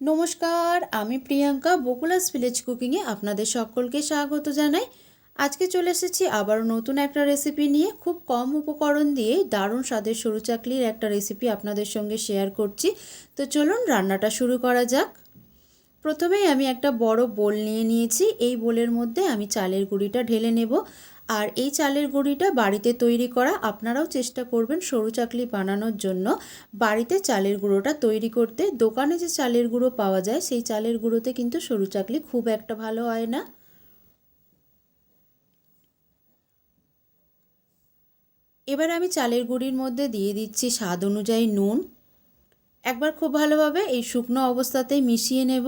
নমস্কার, আমি প্রিয়াঙ্কা বকুলাস ভিলেজ কুকিংয়ে আপনাদের সকলকে স্বাগত জানাই। আজকে চলে এসেছি আবারও নতুন একটা রেসিপি নিয়ে। খুব কম উপকরণ দিয়ে দারুণ স্বাদের সরু চাকলির একটা রেসিপি আপনাদের সঙ্গে শেয়ার করছি। তো চলুন রান্নাটা শুরু করা যাক। প্রথমেই আমি একটা বড় বোল নিয়ে নিয়েছি। এই বোলের মধ্যে আমি চালের গুঁড়িটা ঢেলে নেব। আর এই চালের গুঁড়িটা বাড়িতে তৈরি করা। আপনারাও চেষ্টা করবেন সরু চাকলি বানানোর জন্য বাড়িতে চালের গুঁড়োটা তৈরি করতে। দোকানে যে চালের গুঁড়ো পাওয়া যায় সেই চালের গুঁড়োতে কিন্তু সরু চাকলি খুব একটা ভালো হয় না। এবার আমি চালের গুঁড়ির মধ্যে দিয়ে দিচ্ছি স্বাদ অনুযায়ী নুন। একবার খুব ভালোভাবে এই শুকনো অবস্থাতেই মিশিয়ে নেব।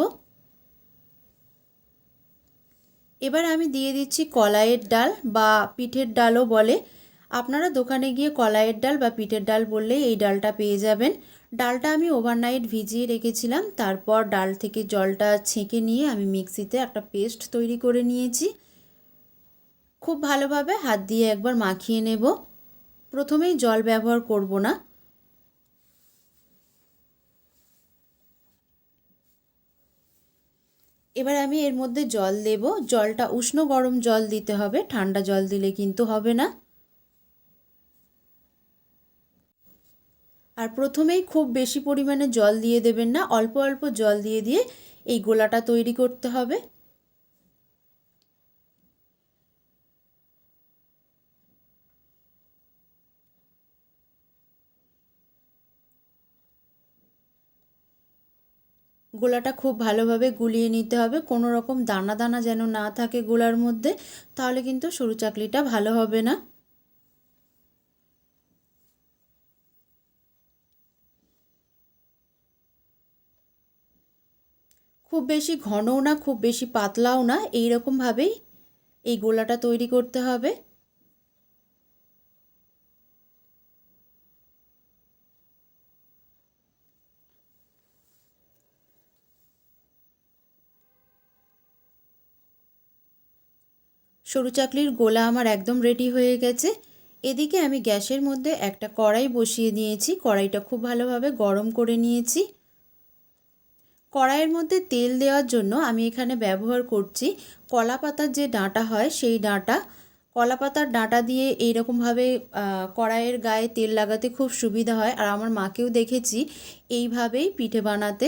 এবার আমি দিয়ে দিচ্ছি কলাইয়ের ডাল বা পিঠের ডালও বলে। আপনারা দোকানে গিয়ে কলাইয়ের ডাল বা পিঠের ডাল বললেই এই ডালটা পেয়ে যাবেন। ডালটা আমি ওভারনাইট ভিজিয়ে রেখেছিলাম। তারপর ডাল থেকে জলটা ছেঁকে নিয়ে আমি মিক্সিতে একটা পেস্ট তৈরি করে নিয়েছি। খুব ভালোভাবে হাত দিয়ে একবার মাখিয়ে নেব। প্রথমেই জল ব্যবহার করব না। এবার আমি এর মধ্যে জল দেব। জলটা উষ্ণ গরম জল দিতে হবে, ঠান্ডা জল দিলে কিন্তু হবে না। আর প্রথমেই খুব বেশি পরিমাণে জল দিয়ে দেবেন না, অল্প অল্প জল দিয়ে দিয়ে এই গোলাটা তৈরি করতে হবে। গোলাটা খুব ভালোভাবে গুলিয়ে নিতে হবে, কোনো রকম দানা দানা যেন না থাকে গোলার মধ্যে, তাহলে কিন্তু সরু চাকলিটা ভালো হবে না। খুব বেশি ঘনও না, খুব বেশি পাতলাও না, এই রকমভাবেই এই গোলাটা তৈরি করতে হবে। সরু চাকলির গোলা আমার একদম রেডি হয়ে গেছে। এদিকে আমি গ্যাসের মধ্যে একটা কড়াই বসিয়ে দিয়েছি। কড়াইটা খুব ভালোভাবে গরম করে নিয়েছি। কড়াইয়ের মধ্যে তেল দেওয়ার জন্য আমি এখানে ব্যবহার করছি কলা পাতার যে ডাঁটা হয় সেই ডাঁটা। কলা পাতার ডাঁটা দিয়ে এইরকমভাবে কড়াইয়ের গায়ে তেল লাগাতে খুব সুবিধা হয়। আর আমার মাকেও দেখেছি এইভাবেই পিঠে বানাতে।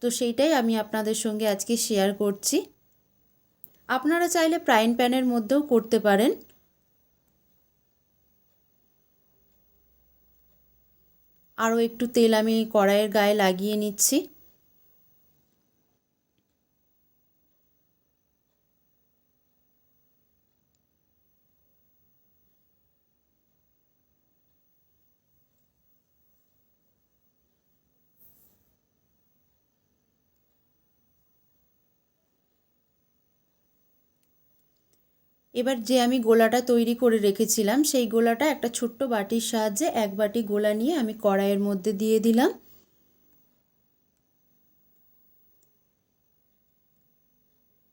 তো সেইটাই আমি আপনাদের সঙ্গে আজকে শেয়ার করছি। আপনারা চাইলে ফ্রাইং প্যানের মধ্যেও করতে পারেন। আরও একটু তেল আমি কড়াইয়ের গায়ে লাগিয়ে নিচ্ছি। এবার যে আমি গোলাটা তৈরি করে রেখেছিলাম সেই গোলাটা একটা ছোট্ট বাটির সাহায্যে এক বাটি গোলা নিয়ে আমি কড়াইয়ের মধ্যে দিয়ে দিলাম।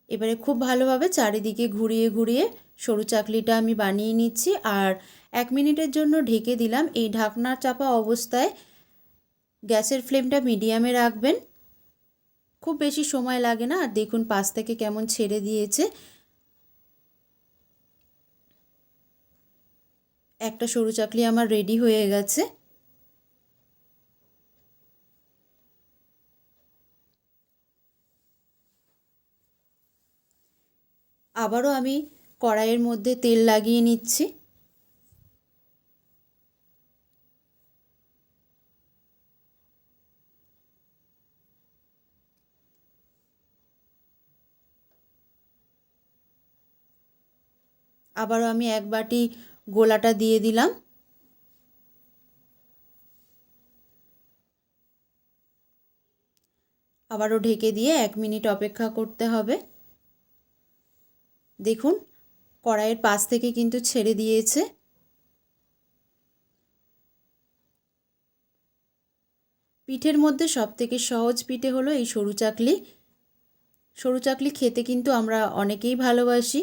এবারে খুব ভালোভাবে চারিদিকে ঘুরিয়ে ঘুরিয়ে সরু চাকলিটা আমি বানিয়ে নিচ্ছি। আর 1 মিনিটের জন্য ঢেকে দিলাম। এই ঢাকনা চাপা অবস্থায় গ্যাসের ফ্লেমটা মিডিয়ামে রাখবেন। খুব বেশি সময় লাগে না। আর দেখুন পাশ থেকে কেমন ছেড়ে দিয়েছে। একটা সরু চাকলি আমার রেডি হয়ে গেছে। আবারও আমি কড়াইয়ের মধ্যে তেল লাগিয়ে নিচ্ছি। আবারও আমি এক বাটি গোলাটা দিয়ে দিলাম। আবারও ঢেকে দিয়ে 1 মিনিট অপেক্ষা করতে হবে। দেখুন কড়াইয়ের পাশ থেকে কিন্তু ছেড়ে দিয়েছে। পিঠের মধ্যে সবথেকে সহজ পিঠে হলো এই সরু চাকলি। সরু চাকলি খেতে কিন্তু আমরা অনেকেই ভালোবাসি।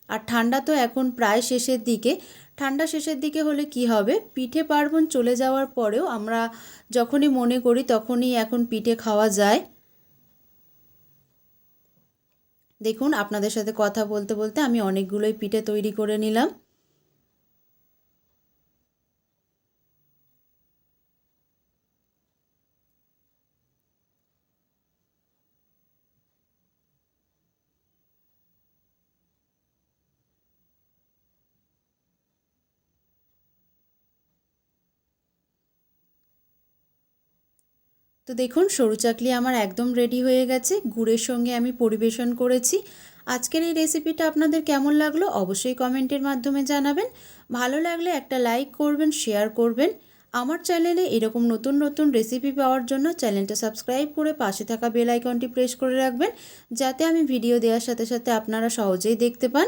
আর ঠান্ডা তো এখন প্রায় শেষের দিকে। ঠান্ডা শেষের দিকে হলে কি হবে, পিঠে পার্বণ চলে যাওয়ার পরেও আমরা যখনই মনে করি তখনই এখন পিঠে খাওয়া যায়। দেখুন আপনাদের সাথে কথা বলতে বলতে আমি অনেকগুলোই পিঠে তৈরি করে নিলাম। তো দেখুন সরু চাকলি আমার একদম রেডি হয়ে গেছে, গুড়ের সঙ্গে আমি পরিবেশন করেছি। আজকের এই রেসিপিটা আপনাদের কেমন লাগলো অবশ্যই কমেন্টের মাধ্যমে জানাবেন। ভালো লাগলে একটা লাইক করবেন, শেয়ার করবেন। আমার চ্যানেলে এরকম নতুন নতুন রেসিপি পাওয়ার জন্য চ্যানেলটা সাবস্ক্রাইব করে পাশে থাকা বেল আইকনটি প্রেস করে রাখবেন, যাতে আমি ভিডিও দেওয়ার সাথে সাথে আপনারা সহজেই দেখতে পান।